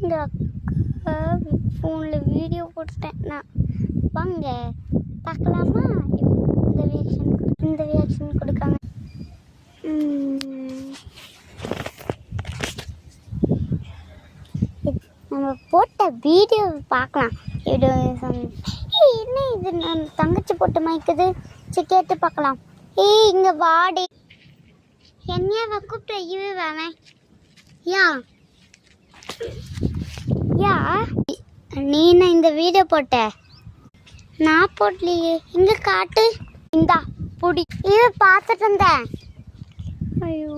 எங்கள் அக்கா ஃபோனில் வீடியோ போட்டுட்டேன் நான். வாங்க பார்க்கலாமா? இந்த ரியாக்ஷன் கொடுக்காங்க. நம்ம போட்ட வீடியோ பார்க்கலாம். என்ன இது நான் தங்கச்சி போட்ட மாய்க்குது. சரி கேட்டு பார்க்கலாம். இங்கே வாடி என்னையாவை கூப்பிட்ட இவே வேணேன். யா நீ என்ன இந்த வீடியோ போட்ட? நான் போடலையே. இங்கே காட்டு. இந்தா புடி. இவ பார்த்துட்டு இருந்தேன். ஐயோ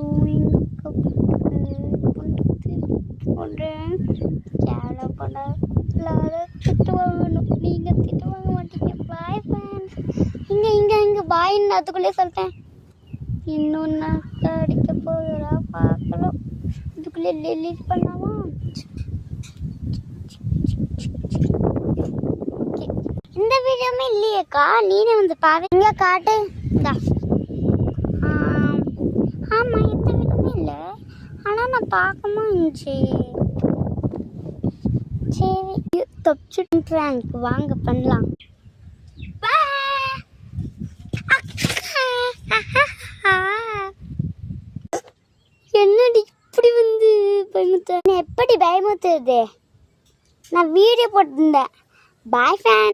திட்டு வாங்கணும். நீங்க திட்டு வாங்க மாட்டீங்க. பாய் ஃபேன். இங்க பாயின்னு அதுக்குள்ளே சொல்லிட்டேன். இன்னொன்று அடிக்க போகிறா பார்க்கலாம். இதுக்குள்ளே டெலீட் பண்ணாமா? இந்த வீடியோமே இல்லையேக்கா. நீனே வந்து பாரு. இங்கே காட்டு. இந்தா. ஆமாம் இந்த வீடியோமே இல்லை. ஆனால் நான் பார்க்கமா இருந்துச்சு. சரி தப்பிச்சுட்டு ப்ராங்க் வாங்க பண்ணலாம். என்னடி இப்படி வந்து பயமுத்த? எப்படி பயமுத்துறது? நான் வீடியோ போட்டிருந்தேன். பாய் ஃபேன்.